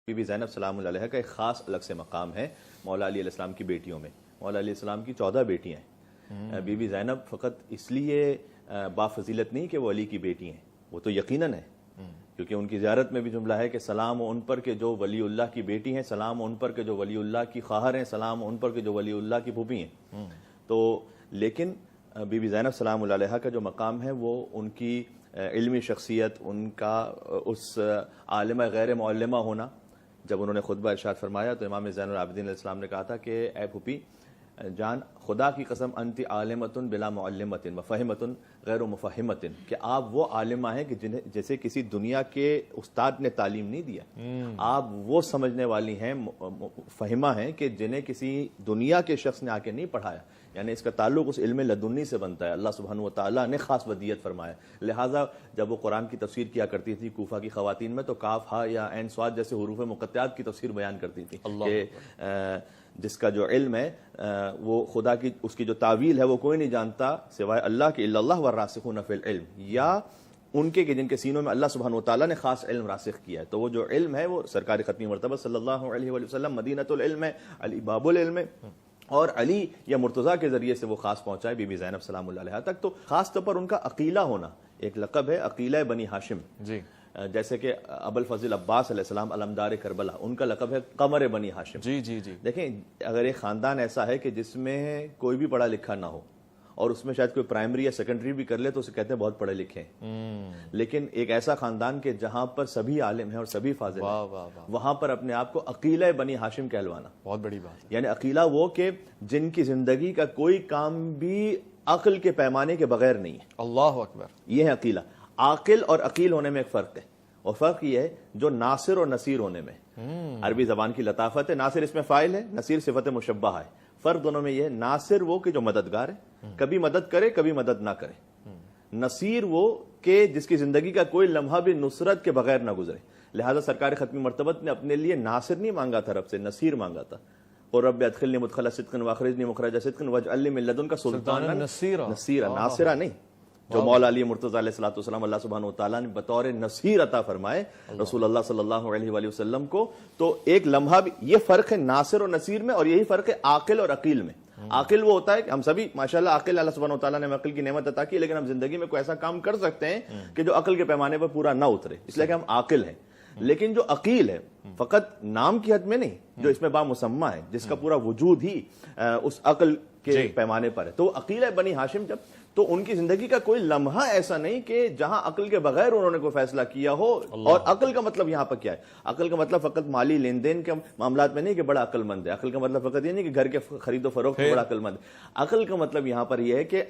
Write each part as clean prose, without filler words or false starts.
Be be زینب سلام اللہ علیہ کا ایک خاص الگ سے مقام ہے مولا علی علیہ السلام کی بیٹیوں میں۔ مولا علیہ السلام کی 14 بیٹیاں ہیں۔ بی بی زینب فقط اس لیے بافضیلت نہیں کہ وہ علی کی بیٹی ہیں، وہ تو یقیناً ہے، کیونکہ ان کی زیارت میں بھی جملہ ہے کہ سلام ان پر کہ جو ولی اللہ کی بیٹی ہیں، سلام ان پر کہ جو ولی اللہ کی خواہر ہیں، سلام ان پر کہ جو ولی اللہ کی پھوپھی ہیں۔ تو لیکن بی بی زینب سلام اللہ علیہ کا جو مقام ہے وہ ان کی علمی شخصیت، ان کا اس عالمہ غیر معلمہ ہونا۔ جب انہوں نے خطبہ ارشاد فرمایا تو امام زین العابدین علیہ السلام نے کہا تھا کہ اے پھوپھی جان، خدا کی قسم انت عالمۃ بلا معلمۃ مفہمۃ غیر مفہمۃ، کہ آپ وہ عالمہ ہیں کہ جیسے کسی دنیا کے استاد نے تعلیم نہیں دیا، آپ وہ سمجھنے والی ہیں، فہمہ ہیں کہ جنہیں کسی دنیا کے شخص نے آ کے نہیں پڑھایا، یعنی اس کا تعلق اس علم لدنی سے بنتا ہے، اللہ سبحانہ و تعالیٰ نے خاص ودیت فرمایا۔ لہٰذا جب وہ قرآن کی تفسیر کیا کرتی تھی کوفہ کی خواتین میں، تو کاف ہا یا عین صاد جیسے حروف مقطعات کی تفسیر بیان کرتی تھی کہ جس کا جو علم ہے وہ خدا کی، اس کی جو تعویل ہے وہ کوئی نہیں جانتا سوائے اللہ کے، الا اللہ والراسخون فی العلم، یا ان کے کہ جن کے سینوں میں اللہ سبحانہ و تعالیٰ نے خاص علم راسخ کیا ہے۔ تو وہ جو علم ہے وہ سرکار ختمی مرتبہ صلی اللہ علیہ وآلہ وسلم مدینۃ العلم ہے، علی باب العلم ہے، اور علی یا مرتضیٰ کے ذریعے سے وہ خاص پہنچا ہے بی بی زینب سلام اللہ علیہ تک۔ تو خاص طور پر ان کا عقیلہ ہونا، ایک لقب ہے عقیلہ بنی ہاشم، جیسے کہ ابو الفضل عباس علیہ السلام علمدار کربلا، ان کا لقب ہے قمر بنی ہاشم۔ دیکھیں، اگر ایک خاندان ایسا ہے کہ جس میں کوئی بھی پڑھا لکھا نہ ہو، اور اس میں شاید کوئی پرائمری یا سیکنڈری بھی کر لے تو اسے کہتے ہیں بہت پڑھے لکھے ہیں، لیکن ایک ایسا خاندان کہ جہاں پر سبھی عالم ہیں اور سبھی فاضل ہیں، وہاں پر اپنے آپ کو عقیلہ بنی ہاشم کہلوانا بہت بڑی بات ہے۔ یعنی عقیلہ وہ کہ جن کی زندگی کا کوئی کام بھی عقل کے پیمانے کے بغیر نہیں ہے۔ اللہ اکبر، یہ ہے عقیلہ۔ عاقل اور عقیل ہونے میں ایک فرق ہے، اور فرق یہ ہے جو ناصر اور نصیر ہونے میں۔ عربی زبان کی لطافت ہے، ناصر اس میں فاعل ہے، نصیر صفت مشبہ ہے۔ فرق دونوں میں یہ ہے، ناصر وہ کہ جو مددگار ہے، کبھی مدد کرے کبھی مدد نہ کرے، نصیر وہ کہ جس کی زندگی کا کوئی لمحہ بھی نصرت کے بغیر نہ گزرے۔ لہذا سرکار ختمی مرتبت نے اپنے لیے ناصر نہیں مانگا تھا رب سے، نصیر مانگا تھا۔ اور رب ادخلنی مدخل صدق واخرجنی مخرج صدق واجعل لی من لدنک سلطانا نصیرا، ناصرہ نہیں، جو مولا علی مرتضیٰ علیہ السلام اللہ سبحانہ وتعالیٰ نے بطور نصیر عطا فرمائے رسول اللہ صلی اللہ علیہ وآلہ وسلم کو۔ تو ایک لمحہ بھی یہ فرق ہے ناصر اور نصیر میں، اور یہی فرق ہے عاقل اور عقیل میں۔ عاقل وہ ہوتا ہے کہ ہم سبھی ماشاءاللہ عاقل، اللہ سبحانہ وتعالیٰ نے عقل کی نعمت عطا کی، لیکن ہم زندگی میں کوئی ایسا کام کر سکتے ہیں کہ جو عقل کے پیمانے پر پورا نہ اترے، اس لیے کہ ہم عاقل ہیں۔ لیکن جو عقیل ہے فقط نام کی حد میں نہیں، جو اس میں بامسمہ ہے، جس کا پورا وجود ہی اس عقل کے پیمانے پر ہے، تو عقیل بنی ہاشم جب، تو ان کی زندگی کا کوئی لمحہ ایسا نہیں کہ جہاں عقل کے بغیر انہوں نے کوئی فیصلہ کیا ہو۔ اور عقل کا مطلب یہاں پر کیا ہے؟ عقل کا مطلب فقط مالی لین دین کے معاملات میں نہیں کہ بڑا عقل مند ہے، عقل کا مطلب فقط یہ نہیں کہ گھر کے خرید و فروخت میں بڑا عقل مند ہے۔ عقل کا مطلب یہاں پر یہ ہے کہ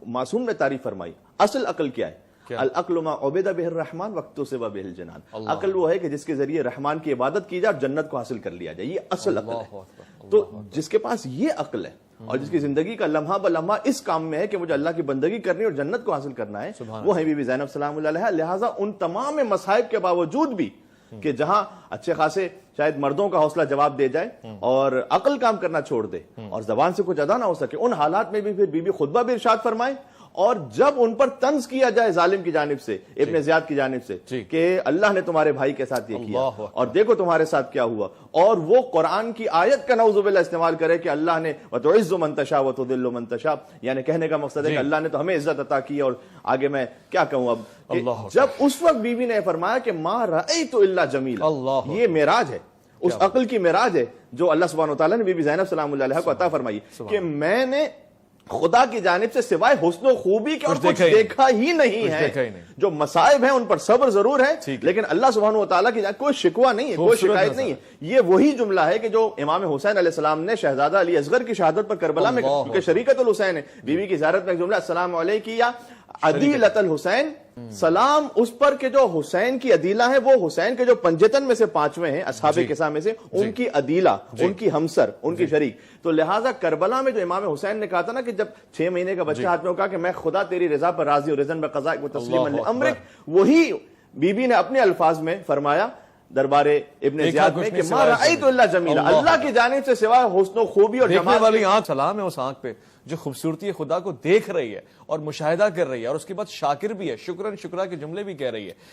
معصوم نے تعریف فرمائی، اصل عقل کیا ہے؟ العقل ما عبد بہ الرحمن واکتسب بہ الجنان، عقل وہ ہے کہ جس کے ذریعے رحمان کی عبادت کی جائے اور جنت کو حاصل کر لیا جائے، یہ اصل عقل ہے۔ تو جس کے پاس یہ عقل ہے اور جس کی زندگی کا لمحہ بلمحہ اس کام میں ہے کہ مجھے اللہ کی بندگی کرنی اور جنت کو حاصل کرنا ہے، وہ ہے بی بی زینب سلام اللہ علیہ۔ لہٰذا ان تمام مصائب کے باوجود بھی کہ جہاں اچھے خاصے شاید مردوں کا حوصلہ جواب دے جائے اور عقل کام کرنا چھوڑ دے اور زبان سے کچھ ادا نہ ہو سکے، ان حالات میں بھی پھر بی بی خطبہ بھی ارشاد فرمائے، اور جب ان پر طنز کیا جائے ظالم کی جانب سے، ابن زیاد کی جانب سے، کہ اللہ نے تمہارے بھائی کے ساتھ یہ کیا اور دیکھو تمہارے ساتھ کیا ہوا، اور وہ قرآن کی آیت کا نعوذ باللہ استعمال کرے کہ اللہ نے وَتُعِزُّ مَن تَشَاءُ وَتُذِلُّ مَن تَشَاءُ، یعنی کہنے کا مقصد ہے کہ اللہ نے تو ہمیں عزت عطا کی، اور آگے میں کیا کہوں اب۔ جب اس وقت بیوی نے فرمایا کہ مَا رَأَيْتُ إِلَّا جَمِيلًا، یہ معراج ہے، اس عقل کی معراج ہے جو اللہ سبحانہ وتعالیٰ نے بی بی زینب سلام اللہ علیہ کو عطا فرمائی، کہ میں نے خدا کی جانب سے سوائے حسن و خوبی کے اور کچھ دیکھا ہی نہیں ہے۔ جو مصائب ہیں ان پر صبر ضرور ہے، لیکن اللہ سبحانہ وتعالیٰ کی جانب کوئی شکوہ نہیں ہے، کوئی شکایت نہیں ہے۔ یہ وہی جملہ ہے کہ جو امام حسین علیہ السلام نے شہزادہ علی اصغر کی شہادت پر کربلا میں، کیونکہ شریکت الحسین ہے، بیوی کی زیارت میں ایک جملہ السلام علیکم یا عدیلۃ الحسین، سلام اس پر کہ جو حسین کی عدیلہ ہے، وہ حسین کے جو پنجتن میں سے پانچویں ہیں اصحاب کسا میں سے، ان کی عدیلہ، ان کی ہمسر، ان کی شریک۔ تو لہٰذا کربلا میں جو امام حسین نے کہا تھا نا کہ جب 6 مہینے کا بچہ ہاتھ میں کہا کہ میں خدا تیری رضا پر راضی ہوں، رضن بقضائک و تسلیما لامرک، وہی بی بی نے اپنے الفاظ میں فرمایا دربار ابن زیاد میں کہ ما رأیت الا جمیلا، اللہ کی جانب سے سوائے حسن و خوبی اور جمال والی آنکھ، سلام ہے اس آنکھ پہ جو خوبصورتی خدا کو دیکھ رہی ہے اور مشاہدہ کر رہی ہے، اور اس کے بعد شاکر بھی ہے، شکراً شکرا کے جملے بھی کہہ رہی ہے۔